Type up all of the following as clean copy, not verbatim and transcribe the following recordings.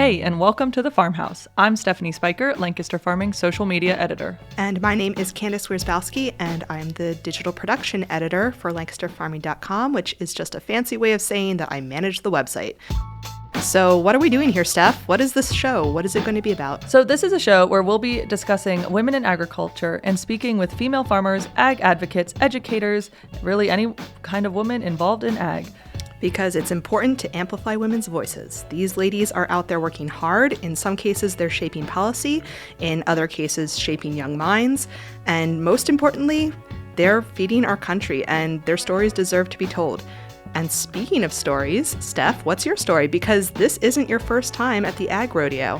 Hey, and welcome to the FarmHouse. I'm Stephanie Spiker, Lancaster Farming social media editor. And my name is Candace Wierzbowski, and I'm the digital production editor for LancasterFarming.com, which is just a fancy way of saying that I manage the website. So what are we doing here, Steph? What is this show? What is it going to be about? So this is a show where we'll be discussing women in agriculture and speaking with female farmers, ag advocates, educators, really any kind of woman involved in ag. Because it's important to amplify women's voices. These ladies are out there working hard. In some cases, they're shaping policy. In other cases, shaping young minds. And most importantly, they're feeding our country, and their stories deserve to be told. And speaking of stories, Steph, what's your story? Because this isn't your first time at the ag rodeo.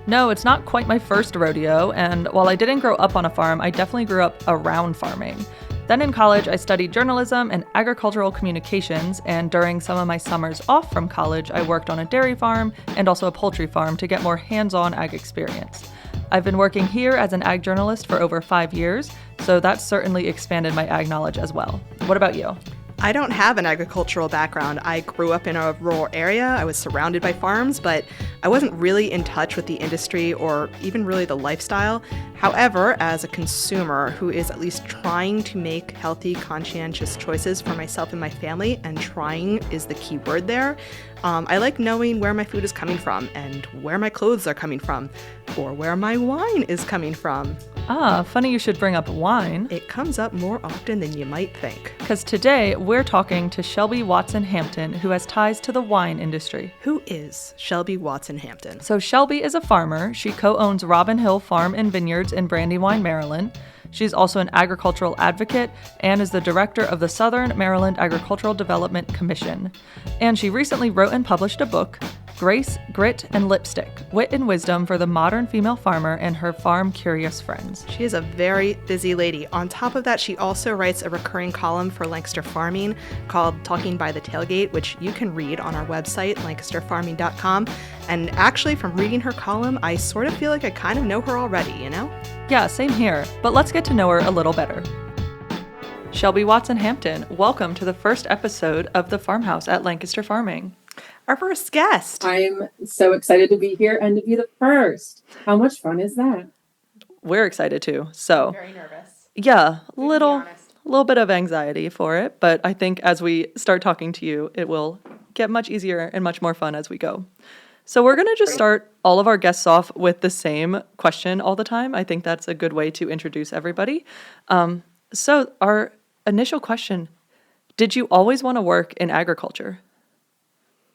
No, it's not quite my first rodeo, and while I didn't grow up on a farm, I definitely grew up around farming. Then in college, I studied journalism and agricultural communications, and during some of my summers off from college, I worked on a dairy farm and also a poultry farm to get more hands-on ag experience. I've been working here as an ag journalist for over 5 years, so that's certainly expanded my ag knowledge as well. What about you? I don't have an agricultural background. I grew up in a rural area. I was surrounded by farms, but I wasn't really in touch with the industry or even really the lifestyle. However, as a consumer who is at least trying to make healthy, conscientious choices for myself and my family, and trying is the key word there, I like knowing where my food is coming from and where my clothes are coming from, or where my wine is coming from. Ah, funny you should bring up wine. It comes up more often than you might think. Because today we're talking to Shelby Watson-Hampton, who has ties to the wine industry. Who is Shelby Watson-Hampton? So Shelby is a farmer. She co-owns Robin Hill Farm and Vineyards in Brandywine, Maryland. She's also an agricultural advocate and is the director of the Southern Maryland Agricultural Development Commission. And she recently wrote and published a book, Grace, Grit, and Lipstick, Wit and Wisdom for the Modern Female Farmer and Her Farm-Curious Friends. She is a very busy lady. On top of that, she also writes a recurring column for Lancaster Farming called Talking by the Tailgate, which you can read on our website, lancasterfarming.com. And actually, from reading her column, I sort of feel like I kind of know her already, you know? Yeah, same here. But let's get to know her a little better. Shelby Watson-Hampton, welcome to the first episode of The FarmHouse at Lancaster Farming. Our first guest. I'm so excited to be here and to be the first. How much fun is that? We're excited too. So, I'm very nervous. Yeah, a little bit of anxiety for it, but I think as we start talking to you, it will get much easier and much more fun as we go. So we're going to just start all of our guests off with the same question all the time. I think that's a good way to introduce everybody. So our initial question, did you always want to work in agriculture?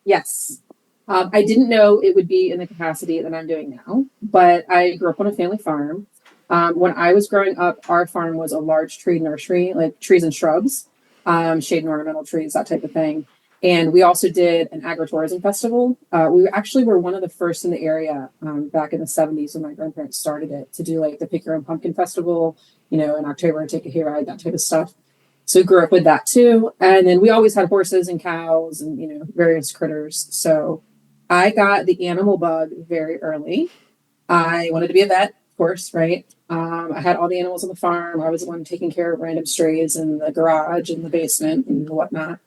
Yes. I didn't know it would be in the capacity that I'm doing now, but I grew up on a family farm. When I was growing up, our farm was a large tree nursery, like trees and shrubs, shade and ornamental trees, that type of thing. And we also did an agritourism festival. We actually were one of the first in the area back in the 70s when my grandparents started it to do like the Pick Your Own Pumpkin Festival, in October and take a hayride, that type of stuff. So we grew up with that too. And then we always had horses and cows and, various critters. So I got the animal bug very early. I wanted to be a vet, of course, right? I had all the animals on the farm. I was the one taking care of random strays in the garage and the basement and whatnot.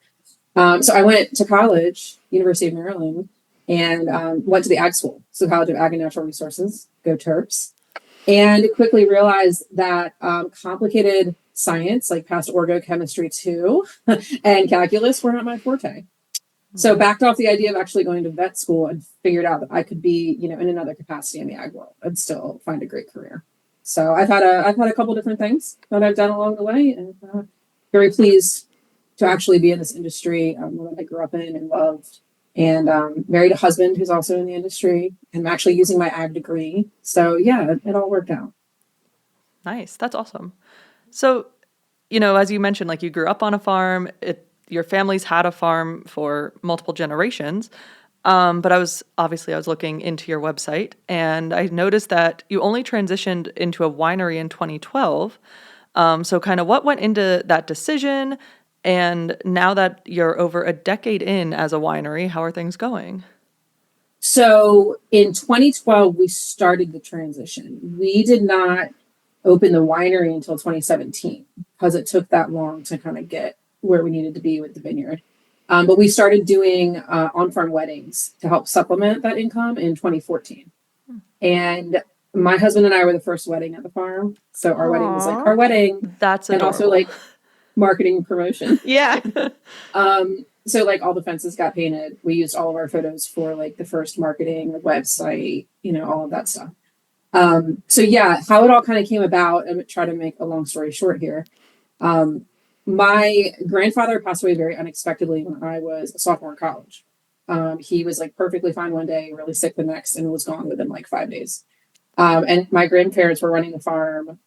So I went to college, University of Maryland, and went to the ag school. So College of Ag and Natural Resources, go Terps. And quickly realized that complicated science, like past orgochemistry 2 and calculus, were not my forte. So backed off the idea of actually going to vet school and figured out that I could be, in another capacity in the ag world and still find a great career. So I've had a couple different things that I've done along the way, and very pleased to actually be in this industry that I grew up in and loved. And married a husband who's also in the industry, and I'm actually using my ag degree. So yeah, it all worked out. Nice. That's awesome. So, as you mentioned, like you grew up on a farm, your family's had a farm for multiple generations. But I was looking into your website, and I noticed that you only transitioned into a winery in 2012. So kind of what went into that decision? And now that you're over a decade in as a winery, how are things going? So in 2012, we started the transition. We did not open the winery until 2017 because it took that long to kind of get where we needed to be with the vineyard. But we started doing on-farm weddings to help supplement that income in 2014. And my husband and I were the first wedding at the farm. So our wedding was like Aw. our wedding That's and adorable. also like marketing and promotion. Yeah. So like all the fences got painted. We used all of our photos for like the first marketing, the website, all of that stuff. So yeah, how it all kind of came about, I'm trying to make a long story short here. My grandfather passed away very unexpectedly when I was a sophomore in college. He was like perfectly fine one day, really sick the next, and was gone within like 5 days. And my grandparents were running the farm,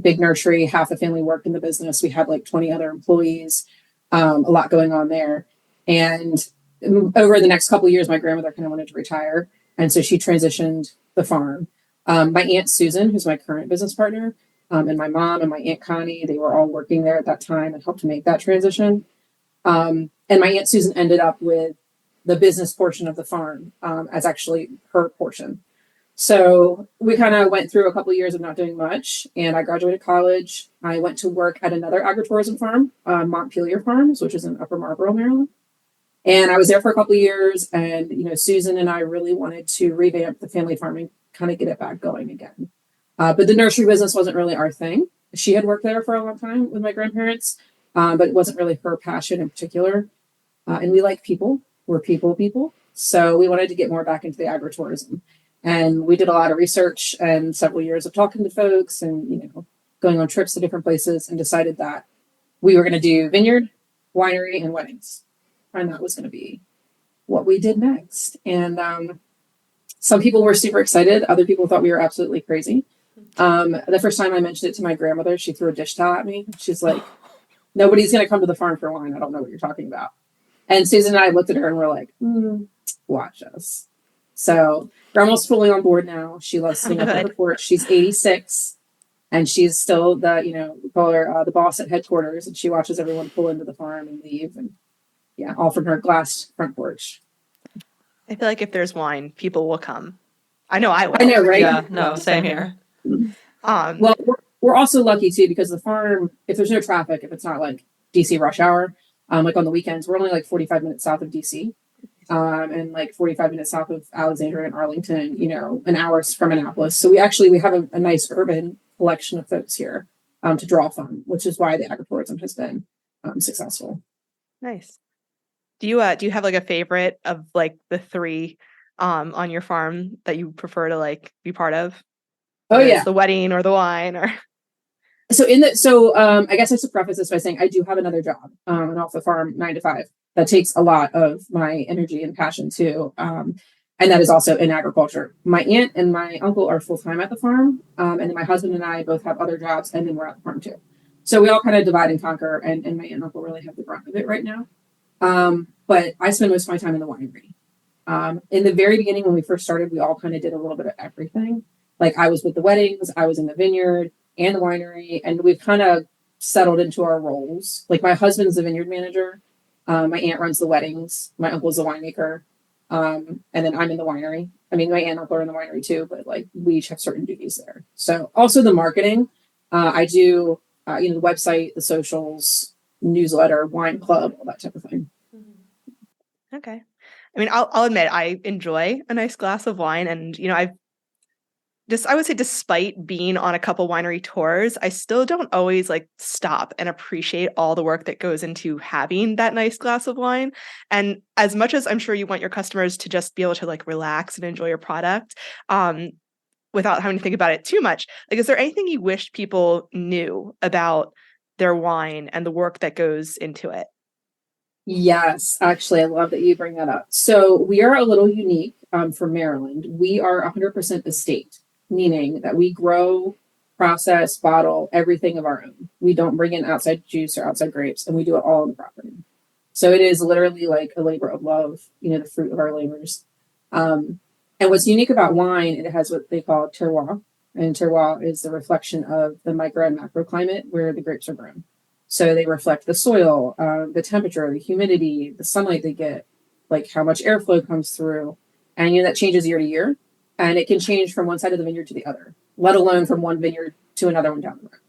big nursery, half the family worked in the business. We had like 20 other employees, a lot going on there. And over the next couple of years, my grandmother kind of wanted to retire. And so she transitioned the farm. My Aunt Susan, who's my current business partner, and my mom and my Aunt Connie, they were all working there at that time and helped make that transition. And my Aunt Susan ended up with the business portion of the farm as actually her portion. So we kind of went through a couple of years of not doing much, and I graduated college. I went to work at another agritourism farm, Montpelier Farms, which is in Upper Marlboro, Maryland. And I was there for a couple of years, and Susan and I really wanted to revamp the family farming, kind of get it back going again. But the nursery business wasn't really our thing. She had worked there for a long time with my grandparents, but it wasn't really her passion in particular. And we like people. We're people. So we wanted to get more back into the agritourism. And we did a lot of research and several years of talking to folks and, going on trips to different places, and decided that we were going to do vineyard, winery, and weddings. And that was going to be what we did next. And some people were super excited. Other people thought we were absolutely crazy. The first time I mentioned it to my grandmother, she threw a dish towel at me. She's like, nobody's going to come to the farm for wine. I don't know what you're talking about. And Susan and I looked at her and we're like, watch us. So grandma's fully on board now. She loves sitting up on the porch. She's 86 and she's still we call her the boss at headquarters, and she watches everyone pull into the farm and leave, and all from her glass front porch. I feel like if there's wine, people will come. I know I will. I know, right? Yeah, no, same here. Well, we're also lucky too, because the farm, if there's no traffic, if it's not like DC rush hour, like on the weekends, we're only like 45 minutes south of DC. And like 45 minutes south of Alexandria and Arlington, an hour from Annapolis. So we have a nice urban collection of folks here to draw from, which is why the agritourism has been successful. Nice. Do you have like a favorite of like the three on your farm that you prefer to like be part of? Whether it's the wedding or the wine or. So I guess I should preface this by saying I do have another job, and off the farm 9 to 5. That takes a lot of my energy and passion too. And that is also in agriculture. My aunt and my uncle are full-time at the farm. And then my husband and I both have other jobs, and then we're at the farm too. So we all kind of divide and conquer, and my aunt and uncle really have the brunt of it right now. But I spend most of my time in the winery. In the very beginning, when we first started, we all kind of did a little bit of everything. Like I was with the weddings, I was in the vineyard and the winery, and we've kind of settled into our roles. Like my husband's the vineyard manager. My aunt runs the weddings. My uncle's the winemaker. And then I'm in the winery. I mean, my aunt and uncle are in the winery too, but like we each have certain duties there. So also the marketing, I do, the website, the socials, newsletter, wine club, all that type of thing. Okay. I mean, I'll admit I enjoy a nice glass of wine, and I would say despite being on a couple winery tours, I still don't always like stop and appreciate all the work that goes into having that nice glass of wine. And as much as I'm sure you want your customers to just be able to like relax and enjoy your product, without having to think about it too much, like, is there anything you wish people knew about their wine and the work that goes into it? Yes, actually, I love that you bring that up. So we are a little unique for Maryland. We are 100% estate, meaning that we grow, process, bottle everything of our own. We don't bring in outside juice or outside grapes, and we do it all on the property. So it is literally like a labor of love, the fruit of our labors. And what's unique about wine, it has what they call terroir. And terroir is the reflection of the micro and macroclimate where the grapes are grown. So they reflect the soil, the temperature, the humidity, the sunlight they get, like how much airflow comes through. And that changes year to year. And it can change from one side of the vineyard to the other, let alone from one vineyard to another one down the road.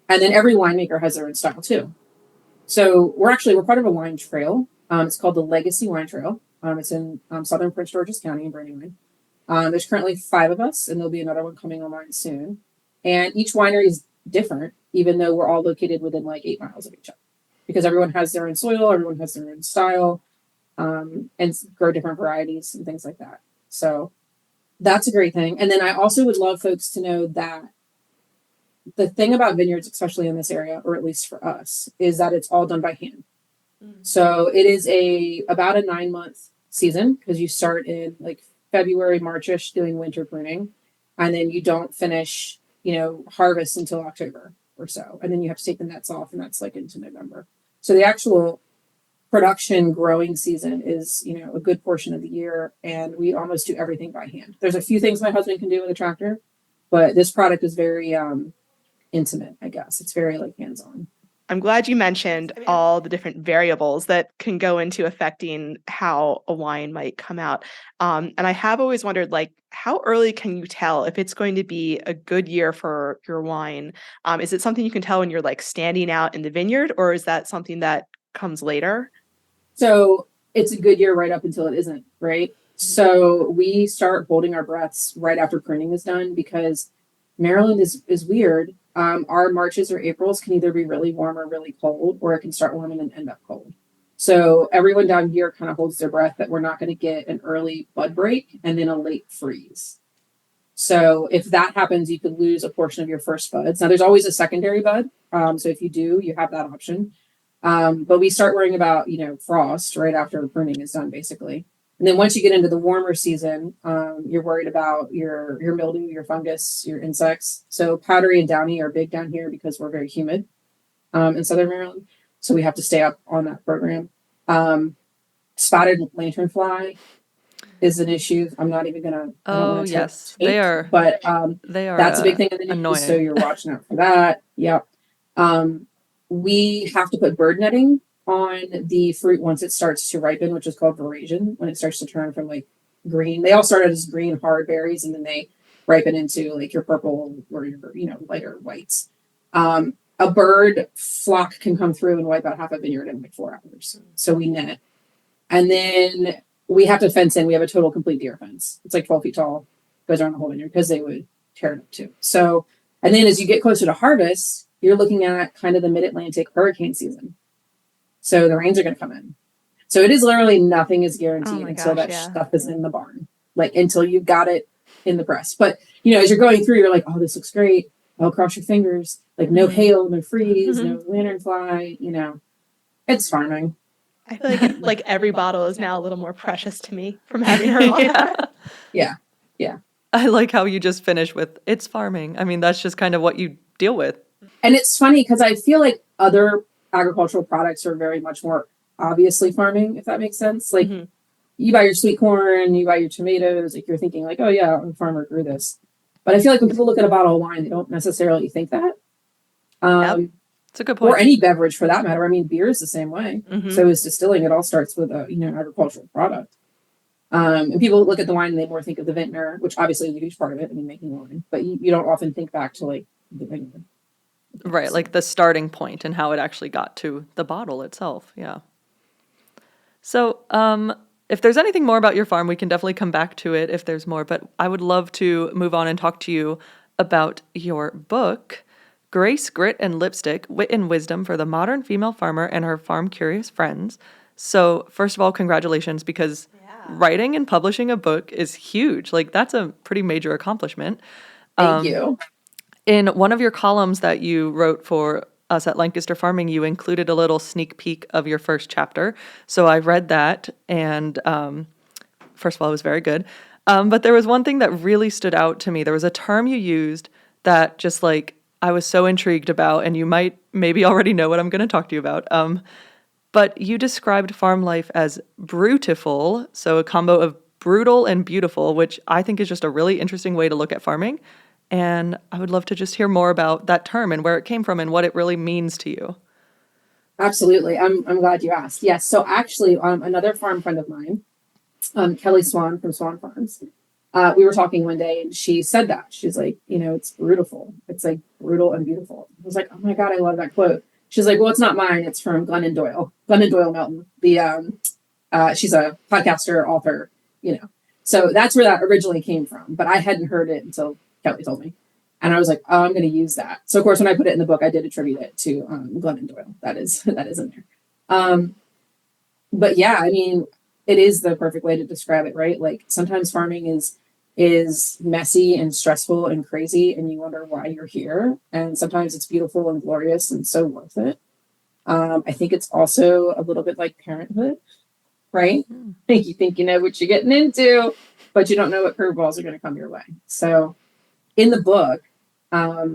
And then every winemaker has their own style too. So we're part of a wine trail. It's called the Legacy Wine Trail. It's in southern Prince George's County in Brandywine. There's currently 5 of us, and there'll be another one coming online soon. And each winery is different, even though we're all located within like 8 miles of each other, because everyone has their own soil, everyone has their own style, and grow different varieties and things like that. So that's a great thing. And then I also would love folks to know that the thing about vineyards, especially in this area, or at least for us, is that it's all done by hand. So it is about a 9-month season, because you start in like February, Marchish doing winter pruning, and then you don't finish, harvest until October or so. And then you have to take the nets off, and that's like into November. So the actual production growing season is, a good portion of the year, and we almost do everything by hand. There's a few things my husband can do with a tractor, but this product is very intimate, I guess. It's very like hands-on. I'm glad you mentioned all the different variables that can go into affecting how a wine might come out. And I have always wondered, like, how early can you tell if it's going to be a good year for your wine? Is it something you can tell when you're like standing out in the vineyard, or is that something that comes later? So it's a good year right up until it isn't, right? So we start holding our breaths right after pruning is done, because Maryland is weird. Our Marches or Aprils can either be really warm or really cold, or it can start warm and then end up cold. So everyone down here kind of holds their breath that we're not going to get an early bud break and then a late freeze. So if that happens, you could lose a portion of your first buds. Now there's always a secondary bud. So if you do, you have that option. But we start worrying about, frost right after pruning is done, basically. And then once you get into the warmer season, you're worried about your mildew, your fungus, your insects. So powdery and downy are big down here because we're very humid in Southern Maryland. So we have to stay up on that program. Spotted lanternfly is an issue. I'm not even gonna. Oh yes, they are. But they are. That's a big thing in the news. So you're watching out for that. Yep. We have to put bird netting on the fruit once it starts to ripen, which is called veraison, when it starts to turn from like green. They all started as green hard berries, and then they ripen into like your purple or your lighter whites. A bird flock can come through and wipe out half a vineyard in like 4 hours. So we net, and then we have to fence in. We have a total complete deer fence. It's like 12 feet tall, goes around the whole vineyard, because they would tear it up too. So, and then as you get closer to harvest, you're looking at kind of the mid-Atlantic hurricane season. So the rains are going to come in. So it is literally nothing is guaranteed until that stuff is in the barn, like until you've got it in the press. But, as you're going through, you're like, oh, this looks great. Oh, cross your fingers. Like no hail, no freeze, no lanternfly, it's farming. I feel like every bottle is now a little more precious to me from having her on. Yeah. I like how you just finish with, it's farming. I mean, that's just kind of what you deal with. And it's funny because I feel like other agricultural products are very much more obviously farming, if that makes sense. Like you buy your sweet corn, you buy your tomatoes, like you're thinking like, oh yeah, a farmer grew this. But I feel like when people look at a bottle of wine, they don't necessarily think that. It's a good point. Or any beverage for that matter. I mean, beer is the same way. So is distilling. It all starts with a agricultural product. And people look at the wine and they more think of the vintner, which obviously is a huge part of it. I mean, making wine, but you don't often think back to like the vineyard. Right, like the starting point and how it actually got to the bottle itself. Yeah. So, if there's anything more about your farm, we can definitely come back to it if there's more. But I would love to move on and talk to you about your book, Grace, Grit, and Lipstick, Wit and Wisdom for the Modern Female Farmer and Her Farm-Curious Friends. So, first of all, congratulations, because writing and publishing a book is huge. Like, that's a pretty major accomplishment. Thank you. In one of your columns that you wrote for us at Lancaster Farming, you included a little sneak peek of your first chapter. So I read that, and first of all, it was very good. But there was one thing that really stood out to me. There was a term you used that just like I was so intrigued about, and you might maybe already know what I'm going to talk to you about. But you described farm life as brutiful, so a combo of brutal and beautiful, which I think is just a really interesting way to look at farming. And I would love to just hear more about that term and where it came from and what it really means to you. Absolutely. I'm glad you asked. Yes. So actually, another farm friend of mine, Kelly Swan from Swan Farms, we were talking one day and she said that. She's like, it's beautiful. It's like brutal and beautiful. I was like, oh my God, I love that quote. She's like, well, it's not mine. It's from Glennon Doyle Melton. She's a podcaster, author, you know. So that's where that originally came from. But I hadn't heard it until Kelly told me. And I was like, oh, I'm going to use that. So, of course, when I put it in the book, I did attribute it to Glennon Doyle. That is in there. But yeah, I mean, it is the perfect way to describe it, right? Like sometimes farming is messy and stressful and crazy, and you wonder why you're here. And sometimes it's beautiful and glorious and so worth it. I think it's also a little bit like parenthood, right? Like you think you know what you're getting into, but you don't know what curveballs are going to come your way. So in the book,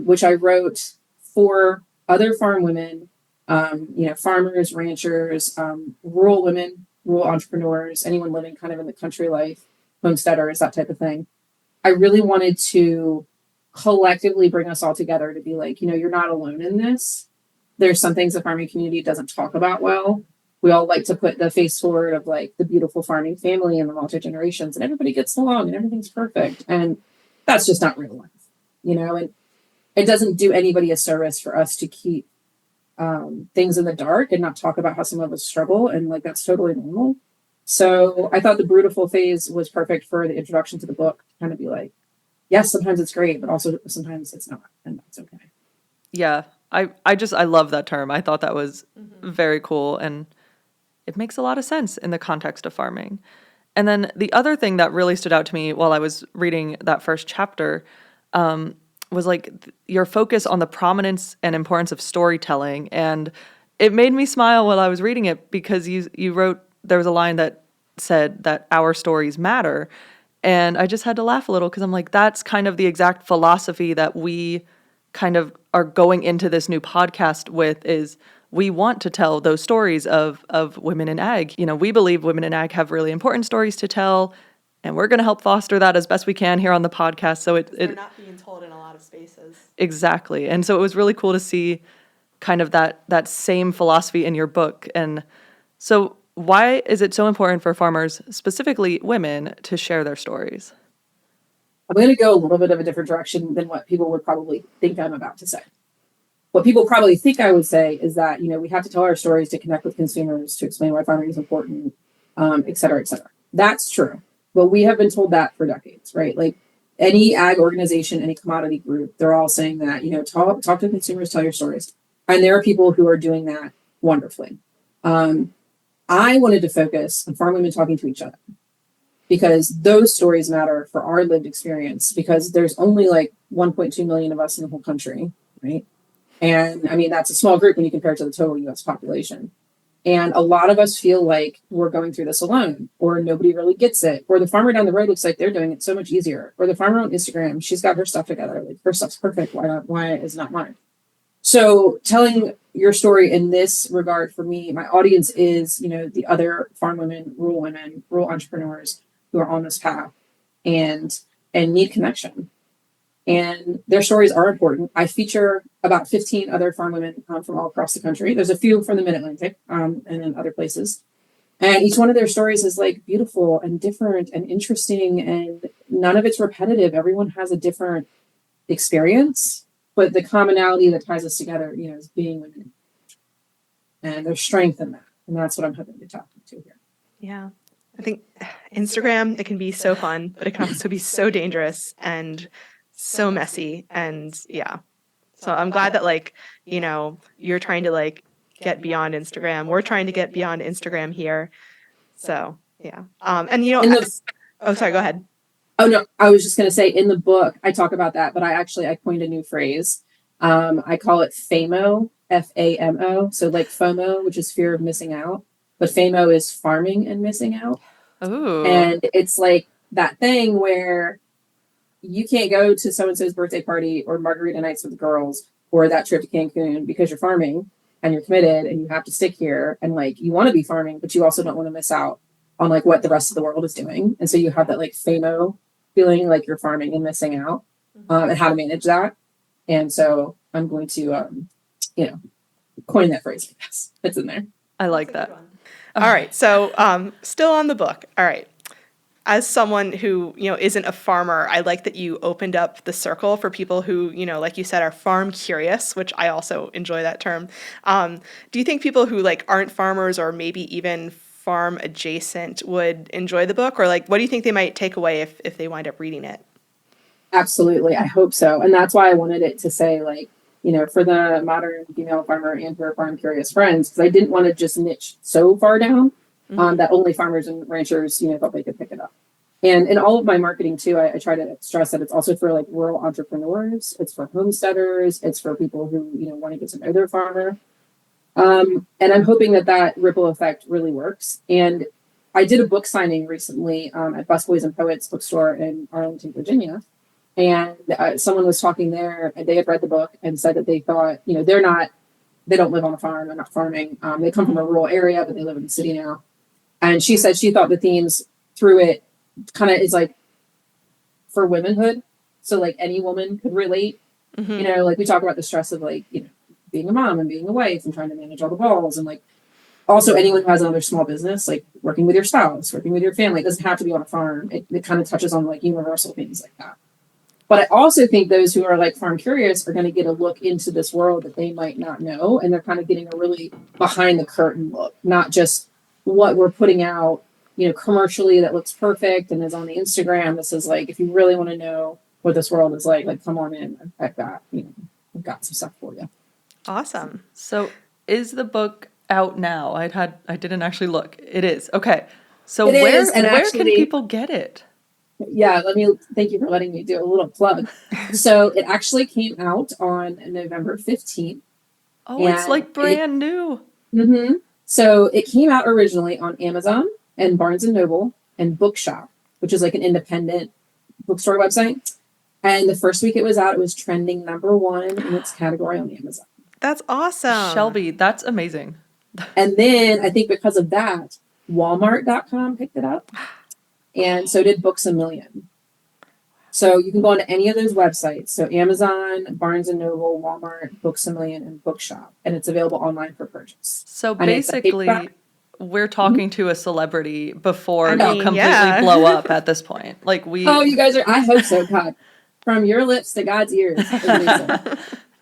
which I wrote for other farm women, farmers, ranchers, rural women, rural entrepreneurs, anyone living kind of in the country life, homesteaders, that type of thing. I really wanted to collectively bring us all together to be like, you're not alone in this. There's some things the farming community doesn't talk about well. We all like to put the face forward of like the beautiful farming family and the multi-generations, and everybody gets along and everything's perfect. And that's just not real life, and it doesn't do anybody a service for us to keep things in the dark and not talk about how some of us struggle. And like, that's totally normal. So I thought the Brutiful phase was perfect for the introduction to the book, to kind of be like, yes, sometimes it's great, but also sometimes it's not. And that's okay. Yeah. I love that term. I thought that was very cool. And it makes a lot of sense in the context of farming. And then the other thing that really stood out to me while I was reading that first chapter was like your focus on the prominence and importance of storytelling. And it made me smile while I was reading it because you wrote, there was a line that said that our stories matter. And I just had to laugh a little because I'm like, that's kind of the exact philosophy that we kind of are going into this new podcast with, is we want to tell those stories of women in ag. We believe women in ag have really important stories to tell, and we're going to help foster that as best we can here on the podcast. So they're not being told in a lot of spaces. Exactly. And so it was really cool to see kind of that same philosophy in your book. And so why is it so important for farmers, specifically women, to share their stories? I'm going to go a little bit of a different direction than what people would probably think I'm about to say. What people probably think I would say is that, we have to tell our stories to connect with consumers, to explain why farming is important, et cetera, et cetera. That's true. But we have been told that for decades, right? Like any ag organization, any commodity group, they're all saying that, talk to consumers, tell your stories. And there are people who are doing that wonderfully. I wanted to focus on farm women talking to each other because those stories matter for our lived experience, because there's only like 1.2 million of us in the whole country, right? And I mean, that's a small group when you compare it to the total US population. And a lot of us feel like we're going through this alone, or nobody really gets it, or the farmer down the road looks like they're doing it so much easier, or the farmer on Instagram, she's got her stuff together. Like her stuff's perfect. Why is not mine? So telling your story in this regard for me, my audience is, the other farm women, rural entrepreneurs who are on this path and need connection. And their stories are important. I feature about 15 other farm women from all across the country. There's a few from the Mid-Atlantic and in other places. And each one of their stories is like beautiful and different and interesting, and none of it's repetitive. Everyone has a different experience, but the commonality that ties us together, is being women. And there's strength in that. And that's what I'm hoping to talk to here. Yeah. I think Instagram, it can be so fun, but it can also be so dangerous and so messy. And yeah. So I'm glad that you're trying to get beyond Instagram. We're trying to get beyond Instagram here. So yeah. Sorry, go ahead. Oh no, I was just going to say in the book, I talk about that, but I coined a new phrase. I call it FAMO, FAMO. So like FOMO, which is fear of missing out, but FAMO is farming and missing out. Ooh. And it's like that thing where you can't go to so-and-so's birthday party or margarita nights with the girls or that trip to Cancun because you're farming and you're committed and you have to stick here. And you want to be farming, but you also don't want to miss out on what the rest of the world is doing. And so you have that FAMO feeling like you're farming and missing out and how to manage that. And so I'm going to, coin that phrase. Yes, it's in there. I like that. All right. So still on the book. All right. as someone who, isn't a farmer, I like that you opened up the circle for people who, like you said, are farm curious, which I also enjoy that term. Do you think people who like aren't farmers or maybe even farm adjacent would enjoy the book? Or like, what do you think they might take away if they wind up reading it? Absolutely. I hope so. And that's why I wanted it to say, like, for the modern female farmer and her farm curious friends, because I didn't want to just niche so far down that only farmers and ranchers, thought they could pick it up. And in all of my marketing too, I try to stress that it's also for like rural entrepreneurs, it's for homesteaders, it's for people who, want to get to know their farmer. And I'm hoping that ripple effect really works. And I did a book signing recently at Busboys and Poets bookstore in Arlington, Virginia. And someone was talking there, and they had read the book and said that they thought, they don't live on a farm, they're not farming. They come from a rural area, but they live in the city now. And she said she thought the themes through it kind of is like for womanhood. So like any woman could relate, like we talk about the stress of like, being a mom and being a wife and trying to manage all the balls. And like also anyone who has another small business, like working with your spouse, working with your family, it doesn't have to be on a farm. It kind of touches on like universal things like that. But I also think those who are like farm curious are going to get a look into this world that they might not know. And they're kind of getting a really behind the curtain look, not just what we're putting out, commercially that looks perfect and is on the Instagram. This is like, if you really want to know what this world is like come on in. I've got some stuff for you. Awesome. So is the book out now? I didn't actually look. It is. Okay. So where can people get it? Yeah, thank you for letting me do a little plug. So it actually came out on November 15th. Oh, it's like brand new. Mm-hmm. So it came out originally on Amazon and Barnes & Noble and Bookshop, which is like an independent bookstore website. And the first week it was out, it was trending #1 in its category on Amazon. That's awesome. Shelby, that's amazing. And then I think because of that, Walmart.com picked it up. And so did Books A Million. So you can go onto any of those websites. So Amazon, Barnes & Noble, Walmart, Books A Million, and Bookshop. And it's available online for purchase. So basically, we're talking to a celebrity before you completely blow up at this point. Like Oh, you guys are, I hope so, God. From your lips to God's ears.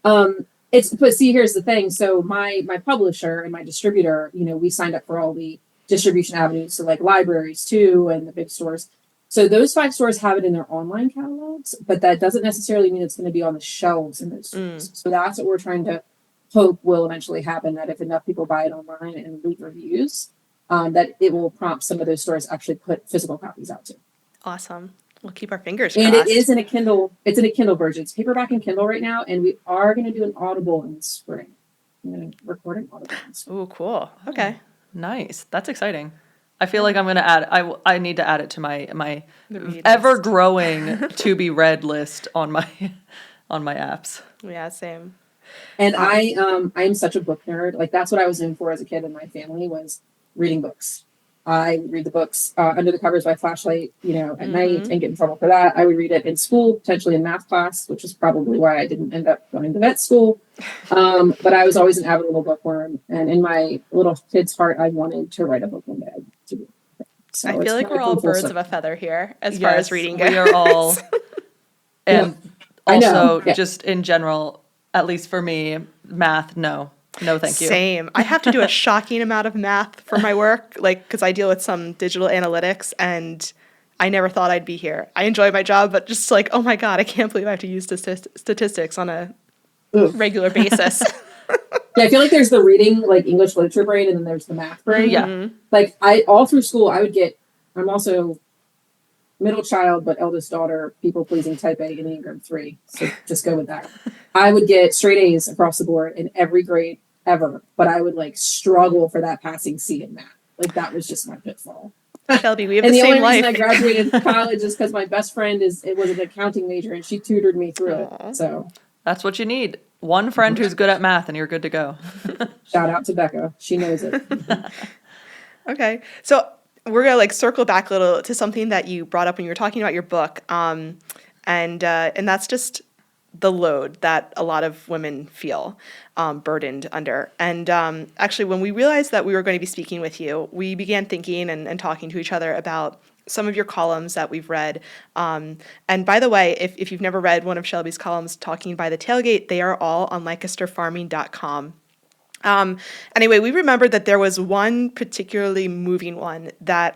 But see, here's the thing. So my publisher and my distributor, we signed up for all the distribution avenues, so like libraries too, and the big stores. So those 5 stores have it in their online catalogs, but that doesn't necessarily mean it's going to be on the shelves in those stores. So that's what we're trying to hope will eventually happen, that if enough people buy it online and leave reviews, that it will prompt some of those stores to actually put physical copies out too. Awesome. We'll keep our fingers crossed. And it is in a Kindle. It's in a Kindle version. It's paperback and Kindle right now, and we are going to do an Audible in the spring. I'm going to record an Audible in the spring. Oh, cool. Okay. Nice. That's exciting. I feel like I'm going to add, I need to add it to my ever growing to be read list on my apps. Yeah, same. And I'm such a book nerd. Like that's what I was known for as a kid in my family, was reading books. I would read the books under the covers by flashlight, at night, and get in trouble for that. I would read it in school, potentially in math class, which is probably why I didn't end up going to vet school. But I was always an avid little bookworm. And in my little kid's heart, I wanted to write a book one day. So I feel like we're all birds of a feather here as far as reading goes. We are all. And also, just in general, at least for me, math, no, thank you. Same. I have to do a shocking amount of math for my work, because I deal with some digital analytics, and I never thought I'd be here. I enjoy my job, but just like, oh my God, I can't believe I have to use statistics on a regular basis. Yeah, I feel like there's the reading, like English literature brain, and then there's the math brain. Yeah. Like all through school, I'm also middle child, but eldest daughter, people pleasing type A in Enneagram 3. So just go with that. I would get straight A's across the board in every grade ever, but I would struggle for that passing C in math. Like that was just my pitfall. Shelby, we have and the same only life. reason I graduated college is because my best friend was an accounting major, and she tutored me through it. So that's what you need. One friend who's good at math, and you're good to go. Shout out to Becca. She knows it. Okay. So we're going to circle back a little to something that you brought up when you were talking about your book. And that's just the load that a lot of women feel burdened under. And actually, when we realized that we were going to be speaking with you, we began thinking and talking to each other about some of your columns that we've read. And by the way, if you've never read one of Shelby's columns, Talking by the Tailgate, they are all on lancasterfarming.com. Anyway, we remembered that there was one particularly moving one that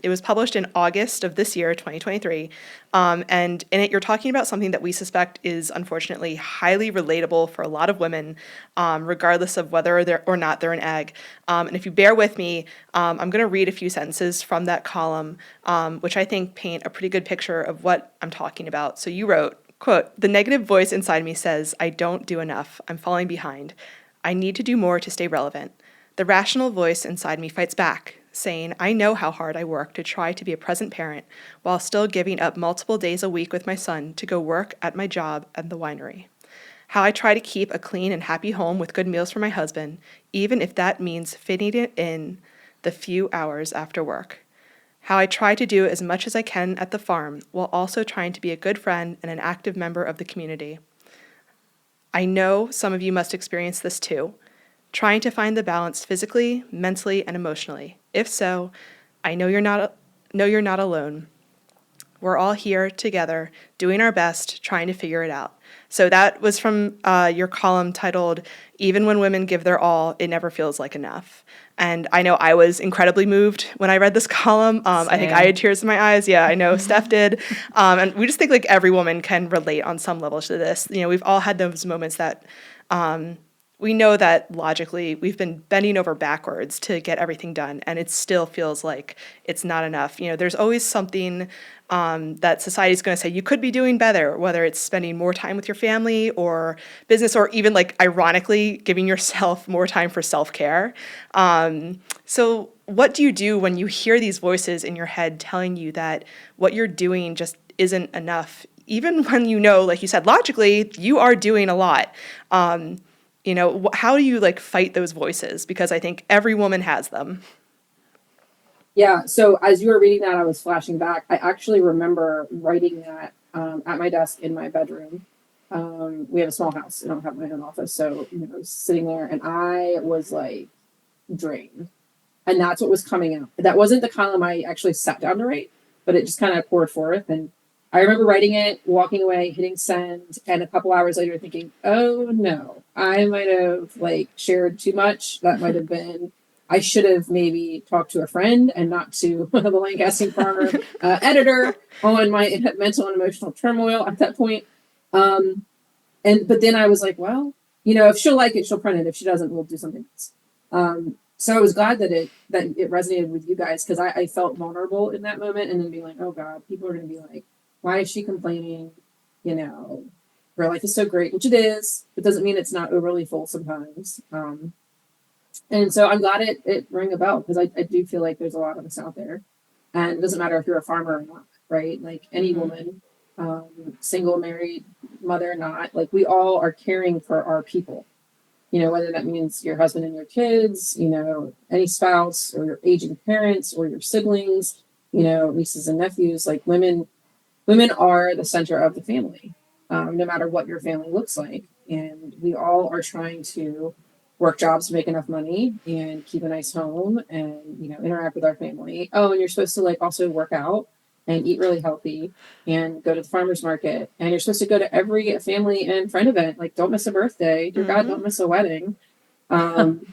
it was published in August of this year, 2023. And in it, you're talking about something that we suspect is unfortunately highly relatable for a lot of women, regardless of whether or not they're an egg. And if you bear with me, I'm going to read a few sentences from that column, which I think paint a pretty good picture of what I'm talking about. So you wrote, quote, "The negative voice inside me says, I don't do enough. I'm falling behind. I need to do more to stay relevant. The rational voice inside me fights back, saying, I know how hard I work to try to be a present parent while still giving up multiple days a week with my son to go work at my job at the winery. How I try to keep a clean and happy home with good meals for my husband, even if that means fitting it in the few hours after work. How I try to do as much as I can at the farm while also trying to be a good friend and an active member of the community. I know some of you must experience this too, trying to find the balance physically, mentally, and emotionally. If so, I know you're not alone. We're all here together, doing our best, trying to figure it out." So that was from your column titled, "Even When Women Give Their All, It Never Feels Like Enough." And I know I was incredibly moved when I read this column. I think I had tears in my eyes. Yeah, I know Steph did. And we just think like every woman can relate on some level to this. You know, we've all had those moments that we know that logically we've been bending over backwards to get everything done, and it still feels like it's not enough. You know, there's always something that society's going to say you could be doing better, whether it's spending more time with your family or business, or even like ironically giving yourself more time for self-care. So what do you do when you hear these voices in your head telling you that what you're doing just isn't enough, even when you know, like you said, logically you are doing a lot? You know, how do you like fight those voices? Because I think every woman has them. Yeah. So as you were reading that, I was flashing back. I actually remember writing that at my desk in my bedroom. We have a small house. I don't have my own office. So, I was sitting there and I was like drained. And that's what was coming out. That wasn't the column I actually sat down to write, but it just kind of poured forth. And I remember writing it, walking away, hitting send, and a couple hours later thinking, oh no, I might have like shared too much. That might have been, I should have maybe talked to a friend and not to the Lancaster Farmer editor on my mental and emotional turmoil at that point. But then I was like, well, if she'll like it, she'll print it. If she doesn't, we'll do something else. So I was glad that it resonated with you guys, because I felt vulnerable in that moment, and then being like, oh God, people are going to be like, why is she complaining? Her life is so great, which it is. It doesn't mean it's not overly full sometimes. And so I'm glad it rang a bell, because I do feel like there's a lot of us out there, and it doesn't matter if you're a farmer or not, right? Like any woman, single, married, mother or not, like we all are caring for our people. Whether that means your husband and your kids, any spouse or your aging parents or your siblings, nieces and nephews. Like women are the center of the family, no matter what your family looks like. And we all are trying to work jobs to make enough money and keep a nice home and, interact with our family. Oh, and you're supposed to like also work out and eat really healthy and go to the farmer's market. And you're supposed to go to every family and friend event. Like, don't miss a birthday. Dear God, don't miss a wedding. And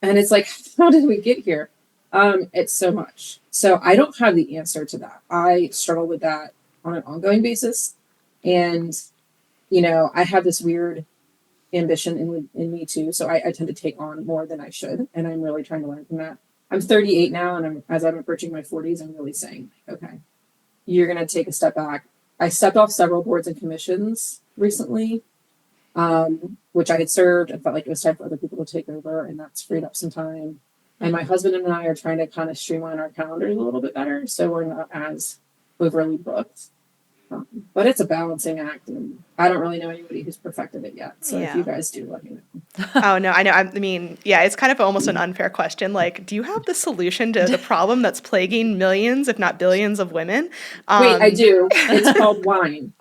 it's like, how did we get here? It's so much. So I don't have the answer to that. I struggle with that on an ongoing basis. And, I have this weird ambition in me too. So I tend to take on more than I should. And I'm really trying to learn from that. I'm 38 now. And as I'm approaching my 40s, I'm really saying, okay, you're going to take a step back. I stepped off several boards and commissions recently, which I had served. I felt like it was time for other people to take over, and that's freed up some time. And my husband and I are trying to kind of streamline our calendars a little bit better, so we're not as overly booked. But it's a balancing act, and I don't really know anybody who's perfected it yet. So if you guys do, let me know. Oh, no, I know. I mean, yeah, it's kind of almost an unfair question. Like, do you have the solution to the problem that's plaguing millions, if not billions, of women? Wait, I do. It's called wine.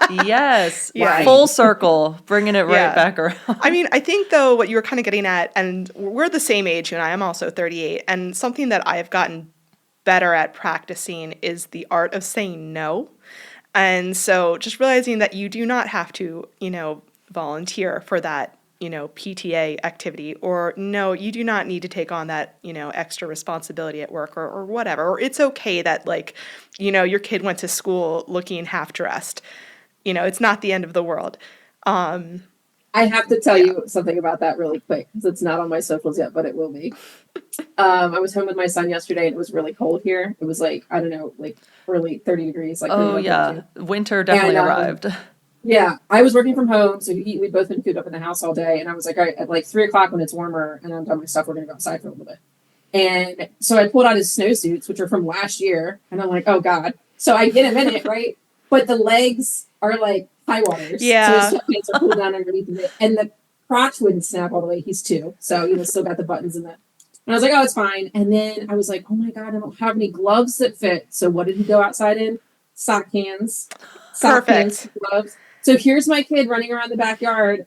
Yes. Yeah. Full circle, bringing it right back around. I mean, I think, though, what you were kind of getting at, and we're the same age, you and I, I'm also 38, and something that I've gotten better at practicing is the art of saying no. And so just realizing that you do not have to, volunteer for that, PTA activity, or no, you do not need to take on that, extra responsibility at work or whatever. Or it's okay that your kid went to school looking half dressed. It's not the end of the world. I have to tell you something about that really quick because it's not on my socials yet, but it will be. I was home with my son yesterday and it was really cold here. It was like, I don't know, like early 30 degrees, like Oh, yeah. Winter definitely arrived. Yeah, I was working from home, so we'd both been cooped up in the house all day, and I was like, all right, at like 3 o'clock when it's warmer and I'm done my stuff, we're gonna go outside for a little bit. And so I pulled out his snowsuits, which are from last year, and I'm like, oh God. So I get him in it, right? But the legs are like high waters. Yeah. So his sweatpants are pulled down underneath of it. And the crotch wouldn't snap all the way. He's 2. So, still got the buttons in that. And I was like, oh, it's fine. And then I was like, oh my God, I don't have any gloves that fit. So what did he go outside in? Sock hands. Sock hands, gloves. So here's my kid running around the backyard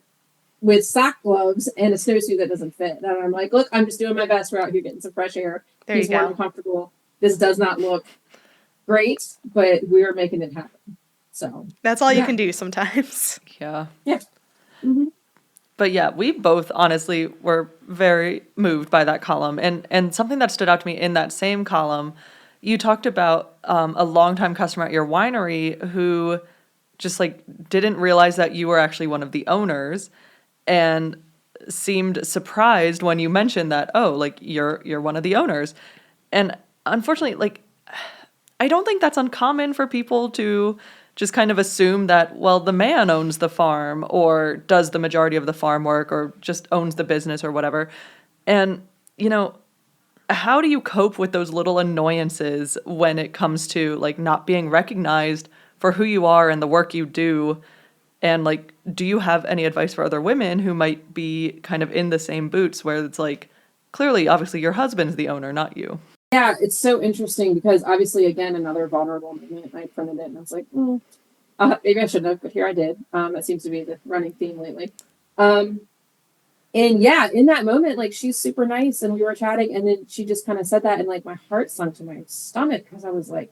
with sock gloves and a snowsuit that doesn't fit. And I'm like, look, I'm just doing my best. We're out here getting some fresh air. He's warm and comfortable. This does not look great, but we're making it happen. So that's all you can do sometimes. Yeah. Yeah. Mm-hmm. But yeah, we both honestly were very moved by that column. And something that stood out to me in that same column, you talked about a longtime customer at your winery who just didn't realize that you were actually one of the owners and seemed surprised when you mentioned that, oh, you're one of the owners. And unfortunately, I don't think that's uncommon for people to just kind of assume that, well, the man owns the farm or does the majority of the farm work or just owns the business or whatever. And, how do you cope with those little annoyances when it comes to not being recognized for who you are and the work you do? And do you have any advice for other women who might be kind of in the same boots where it's clearly, obviously your husband's the owner, not you? Yeah, it's so interesting because obviously, again, another vulnerable moment. I printed it and I was like, maybe I shouldn't have, but here I did. That seems to be the running theme lately. And yeah, in that moment, she's super nice and we were chatting and then she just kind of said that and my heart sunk to my stomach because I was like,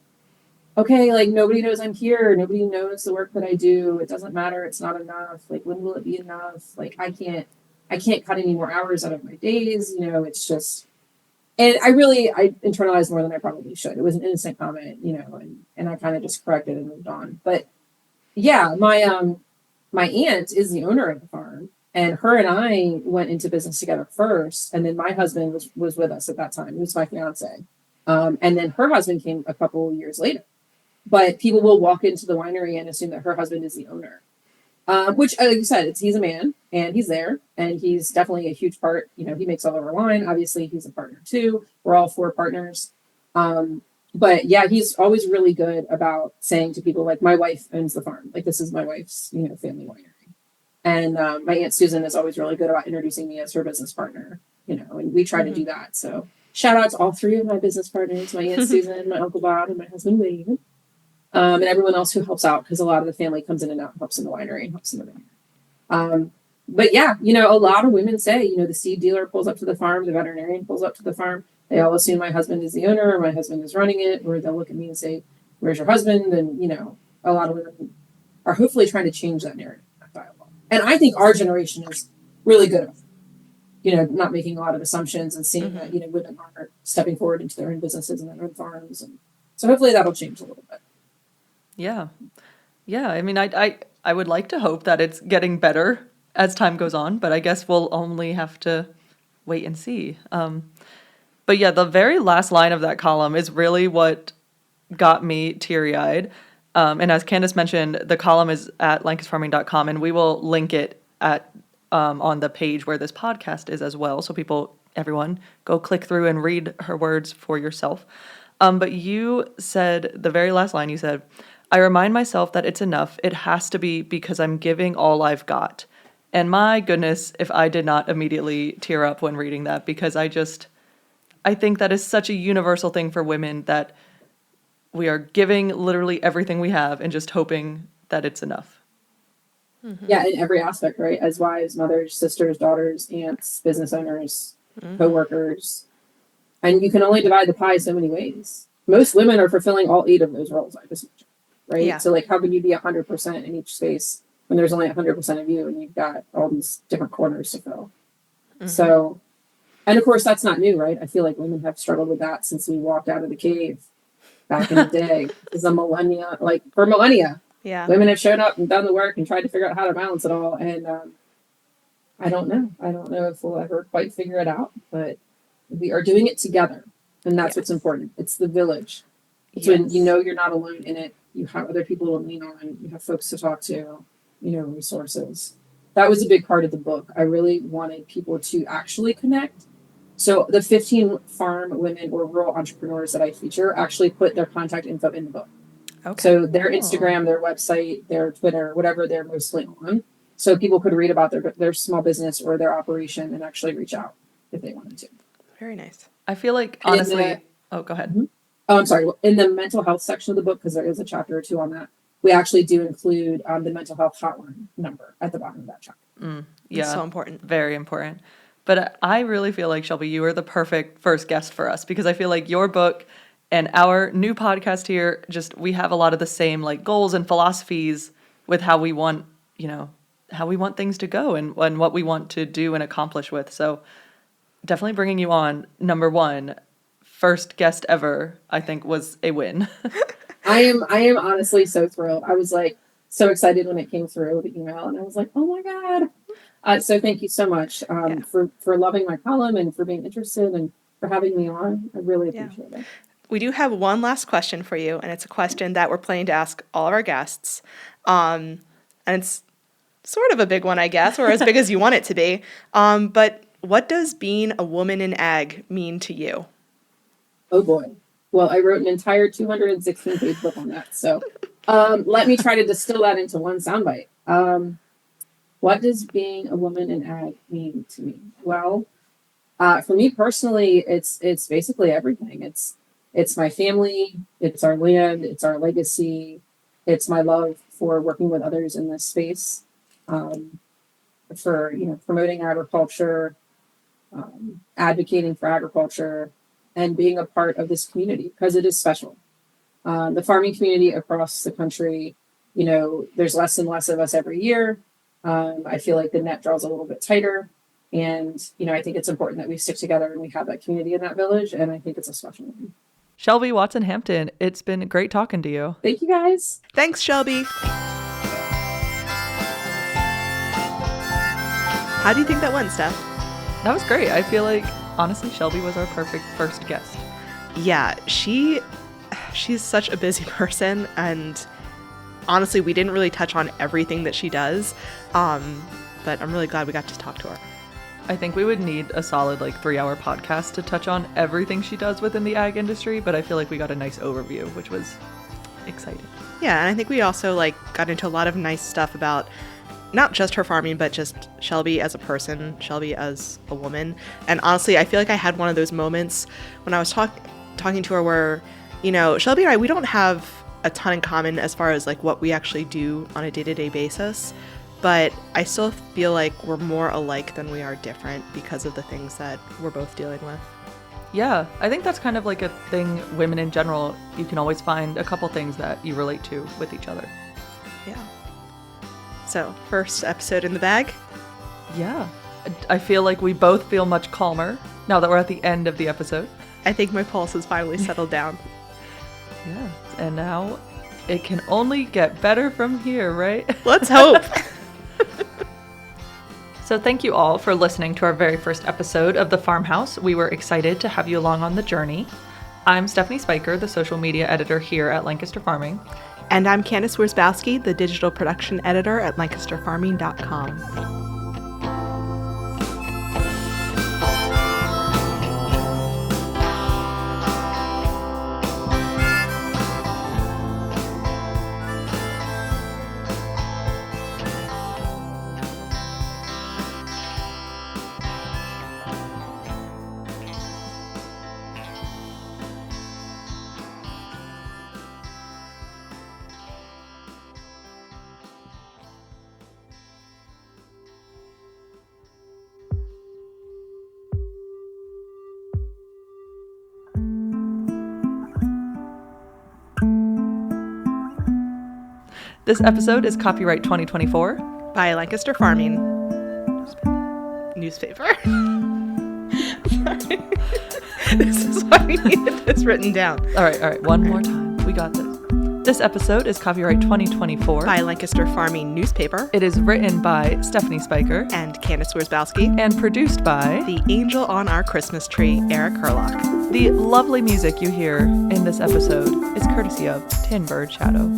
okay, nobody knows I'm here. Nobody knows the work that I do. It doesn't matter. It's not enough. When will it be enough? I can't cut any more hours out of my days. It's just, and I internalized more than I probably should. It was an innocent comment, and I kind of just corrected and moved on. But yeah, my aunt is the owner of the farm and her and I went into business together first. And then my husband was with us at that time. He was my fiance. And then her husband came a couple of years later. But people will walk into the winery and assume that her husband is the owner, which, like you said, he's a man and he's there and he's definitely a huge part. He makes all of our wine. Obviously, he's a partner too. We're all 4 partners. But yeah, he's always really good about saying to people my wife owns the farm. This is my wife's, family winery. And my Aunt Susan is always really good about introducing me as her business partner, and we try to do that. So shout out to all 3 of my business partners, my Aunt Susan, my Uncle Bob, and my husband Wade. And everyone else who helps out because a lot of the family comes in and out and helps in the winery and helps in the vineyard. But yeah, a lot of women say, the seed dealer pulls up to the farm, the veterinarian pulls up to the farm. They all assume my husband is the owner or my husband is running it, or they'll look at me and say, where's your husband? And, a lot of women are hopefully trying to change that narrative, that dialogue. And I think our generation is really good at, not making a lot of assumptions and seeing that, women are stepping forward into their own businesses and their own farms. And so hopefully that'll change a little bit. Yeah. Yeah. I mean, I would like to hope that it's getting better as time goes on, but I guess we'll only have to wait and see. But yeah, the very last line of that column is really what got me teary-eyed. And as Candace mentioned, the column is at lancasterfarming.com, and we will link it at on the page where this podcast is as well. So everyone, go click through and read her words for yourself. But you said, the very last line, you said, I remind myself that it's enough. It has to be because I'm giving all I've got. And my goodness, if I did not immediately tear up when reading that, because I think that is such a universal thing for women, that we are giving literally everything we have and just hoping that it's enough. Mm-hmm. Yeah, in every aspect, right? As wives, mothers, sisters, daughters, aunts, business owners, co-workers. And you can only divide the pie so many ways. most women are fulfilling all 8 of those roles I just mentioned, right? Yeah. So like, how can you be 100% in each space when there's only 100% of you and you've got all these different corners to fill? So, and of course, that's not new, right? I feel like women have struggled with that since we walked out of the cave back in the day. This is a millennia, like for millennia, Yeah. women have shown up and done the work and tried to figure out how to balance it all. And I don't know. I don't know if we'll ever quite figure it out, but we are doing it together. And that's what's important. It's the village. It's when you know you're not alone in it. You have other people to lean on. You have folks to talk to, resources. That was a big part of the book. I really wanted people to actually connect. So the 15 farm women or rural entrepreneurs that I feature actually put their contact info in the book. Okay. So their Instagram, their website, their Twitter, whatever they're mostly on. So people could read about their small business or their operation and actually reach out if they wanted to. Very nice. I feel like, honestly, go ahead. Oh, I'm sorry. In the mental health section of the book, because there is a chapter or two on that, we actually do include the mental health hotline number at the bottom of that chapter. Yeah. It's so important. Very important. But I really feel like, Shelby, you are the perfect first guest for us, because I feel like your book and our new podcast here, we have a lot of the same like goals and philosophies with how we want, how we want things to go and what we want to do and accomplish with. So definitely bringing you on, number one, first guest ever, I think was a win. I am honestly so thrilled. I was like so excited when it came through the email, and I was like, oh my God. So thank you so much for loving my column and for being interested and for having me on. I really appreciate it. We do have one last question for you, and it's a question that we're planning to ask all of our guests. And it's sort of a big one, I guess, or as big as you want it to be. But what does being a woman in ag mean to you? Oh boy. Well, I wrote an entire 216-page book on that. So let me try to distill that into one soundbite. What does being a woman in ag mean to me? Well, for me personally, it's basically everything. It's my family, it's our land, it's our legacy, it's my love for working with others in this space, for promoting agriculture, advocating for agriculture, and being a part of this community because it is special. The farming community across the country, there's less and less of us every year. I feel like the net draws a little bit tighter. And, I think it's important that we stick together and we have that community in that village. And I think it's a special one. Shelby Watson-Hampton, it's been great talking to you. Thank you, guys. Thanks, Shelby. How do you think that went, Steph? That was great. I feel like, honestly, Shelby was our perfect first guest. Yeah, she's such a busy person, and honestly, we didn't really touch on everything that she does, but I'm really glad we got to talk to her. I think we would need a solid 3-hour podcast to touch on everything she does within the ag industry, but I feel like we got a nice overview, which was exciting. Yeah, and I think we also got into a lot of nice stuff about not just her farming, but just Shelby as a person, Shelby as a woman. And honestly, I feel like I had one of those moments when I was talking to her where, Shelby and I, we don't have a ton in common as far as what we actually do on a day-to-day basis. But I still feel like we're more alike than we are different because of the things that we're both dealing with. Yeah, I think that's kind of a thing, women in general, you can always find a couple things that you relate to with each other. Yeah. So, first episode in the bag? Yeah. I feel like we both feel much calmer now that we're at the end of the episode. I think my pulse has finally settled down. Yeah, and now it can only get better from here, right? Let's hope. So thank you all for listening to our very first episode of The FarmHouse. We were excited to have you along on the journey. I'm Stephanie Spiker, the social media editor here at Lancaster Farming. And I'm Candace Wierzbowski, the digital production editor at lancasterfarming.com. This episode is copyright 2024 by Lancaster Farming newspaper. Sorry. This is why we needed this written down. All right. One more time. We got this. This episode is copyright 2024 by Lancaster Farming newspaper. It is written by Stephanie Spiker and Candace Wierzbowski. And produced by the angel on our Christmas tree, Eric Herlock. The lovely music you hear in this episode is courtesy of Tin Bird Shadow.